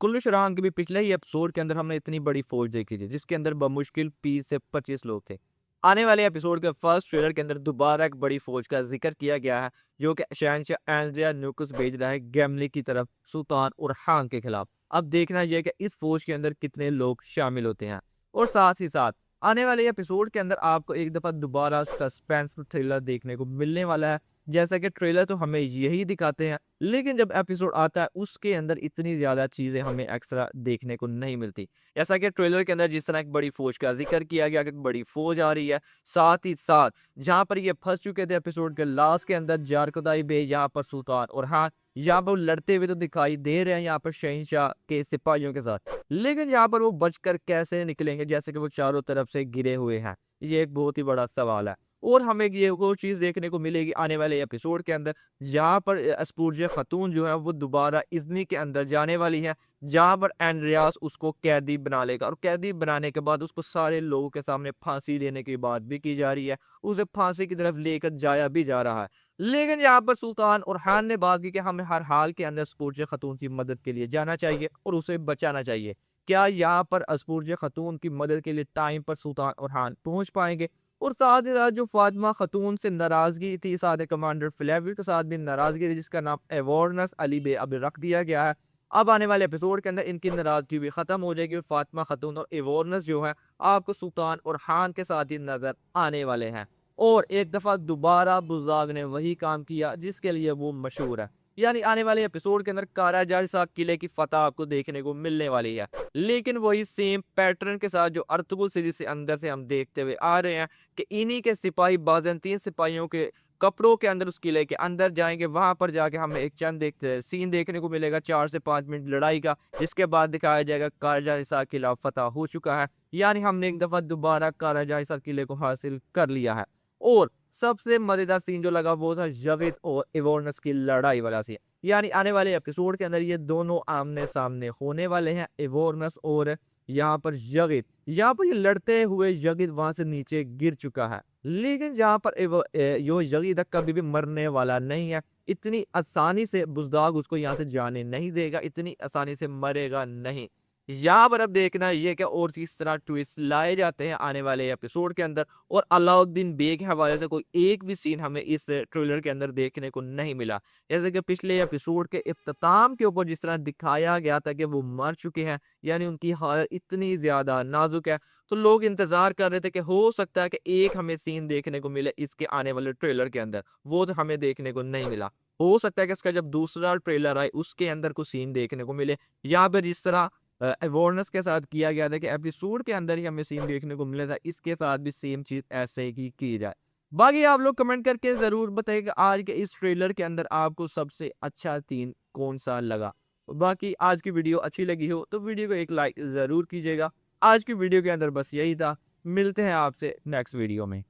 कुल्लू शरान के भी पिछले ही एपिसोड के अंदर हमने इतनी बड़ी फौज देखी थी जिसके अंदर बमुश्किल 20 से 25 लोग थे। आने वाले एपिसोड के फर्स्ट ट्रेलर के अंदर दोबारा एक बड़ी फौज का जिक्र किया गया है जो कि शहंशाह एंड्रिया न्यूकुस भेज रहा है गैमली की तरफ सुल्तान और खान के खिलाफ। अब देखना यह है कि इस फौज के अंदर कितने लोग शामिल होते हैं। और साथ ही साथ आने वाले एपिसोड के अंदर आपको एक दफा दोबारा सस्पेंस थ्रिलर देखने को मिलने वाला है। जैसा कि ट्रेलर तो हमें यही दिखाते हैं, लेकिन जब एपिसोड आता है उसके अंदर इतनी ज़्यादा चीज़ें हमें एक्स्ट्रा देखने को नहीं मिलती। जैसा कि ट्रेलर के अंदर जिस तरह एक बड़ी फ़ौज का ज़िक्र किया गया कि एक बड़ी फ़ौज आ रही है, साथ ही साथ जहाँ पर ये फँस चुके थे एपिसोड के लास्ट के अंदर जारकोदाई बे, यहाँ पर सुल्तान और हाँ, यहाँ पर वो लड़ते हुए तो दिखाई दे रहे हैं यहाँ पर शहंशाह के सिपाहियों के साथ। लेकिन यहाँ पर वो बचकर कैसे निकलेंगे जैसे कि वो चारों तरफ से घिरे हुए हैं? ये एक बहुत ही बड़ा सवाल है। और हमें ये वो चीज़ देखने को मिलेगी आने वाले एपिसोड के अंदर जहाँ पर अस्पूर्जा खातून जो है वो दोबारा इज़नी के अंदर जाने वाली है, जहाँ पर एंड्रियास उसको कैदी बना लेगा और कैदी बनाने के बाद उसको सारे लोगों के सामने फांसी देने की बात भी की जा रही है, उसे फांसी की तरफ लेकर जाया भी जा रहा है। लेकिन यहाँ पर सुल्तान और खान ने बात की कि हमें हर हाल के अंदर अस्पूर्जा खातून की मदद के लिए जाना चाहिए और उसे बचाना चाहिए। क्या यहाँ पर अस्पूर्जा खातून की मदद के लिए टाइम पर सुल्तान और खान पहुँच पाएंगे? और साथ ही साथ जो फातिमा खातून से नाराज़गी थी, साथ ही कमांडर फ्लेविल के साथ भी नाराज़गी थी जिसका नाम एवोर्नस अली बे अब रख दिया गया है। अब आने वाले एपिसोड के अंदर इनकी नाराज़गी भी ख़त्म हो जाएगी और फातिमा खातून और एवोर्नस जो है आपको सुल्तान और खान के साथ ही नज़र आने वाले हैं। और एक दफ़ा दोबारा बुज़दाग ने वही काम किया जिसके लिए वो मशहूर है। यानी आने वाले एपिसोड के अंदर काराजार साहब किले की फतह आपको देखने को मिलने वाली है। लेकिन वही सेम पैटर्न के साथ जो अर्तुगरुल सीरीज़ से अंदर से हम देखते हुए आ रहे हैं कि इन्हीं के सिपाही बाज़ंतीन सिपाहियों के कपड़ों के अंदर उस किले के अंदर जाएँगे, वहाँ पर जाके हमें एक चंद एक सीन देखने को मिलेगा 4 से 5 मिनट लड़ाई का, जिसके बाद दिखाया जाएगा काराजार हिसार किला फ़तह हो चुका है। यानी हमने एक दफ़ा दोबारा काराजार हिसार किले को हासिल कर लिया है। और सबसे मज़ेदार सीन जो लगा वो था जावेद और एवोर्नस की लड़ाई वाला सीन। यानी आने वाले एपिसोड के अंदर ये दोनों आमने-सामने होने वाले हैं, एवोर्नस और यहाँ पर जावेद। यहाँ पर ये लड़ते हुए जावेद वहाँ से नीचे गिर चुका है। लेकिन जहाँ पर यो जावेद कभी भी मरने वाला नहीं है। इतनी आसानी से बुज़दाग उसको यहाँ से जाने नहीं देगा, इतनी आसानी से मरेगा नहीं। यहाँ पर अब देखना ये कि और किस तरह ट्विस्ट लाए जाते हैं आने वाले एपिसोड के अंदर। और अलाउद्दीन बेग के हवाले से कोई एक भी सीन हमें इस ट्रेलर के अंदर देखने को नहीं मिला। जैसे कि पिछले एपिसोड के इख्तिताम के ऊपर जिस तरह दिखाया गया था कि वो मर चुके हैं, यानी उनकी हालत इतनी ज़्यादा नाज़ुक है, तो लोग इंतज़ार कर रहे थे कि हो सकता है कि एक हमें सीन देखने को मिले इसके आने वाले ट्रेलर के अंदर, वो तो हमें देखने को नहीं मिला। हो सकता है कि इसका जब दूसरा ट्रेलर आए उसके अंदर कुछ सीन देखने को मिले, या फिर जिस तरह अवेयरनेस के साथ किया गया था कि एपिसोड के अंदर ही हमें सीन देखने को मिला था, इसके साथ भी सेम चीज़ ऐसे ही की जाए। बाकी आप लोग कमेंट करके ज़रूर बताइए कि आज के इस ट्रेलर के अंदर आपको सबसे अच्छा सीन कौन-सा लगा? बाकी आज की वीडियो अच्छी लगी हो तो वीडियो को एक लाइक ज़रूर कीजिएगा। आज की वीडियो के अंदर बस यही था। मिलते हैं आपसे नेक्स्ट वीडियो में।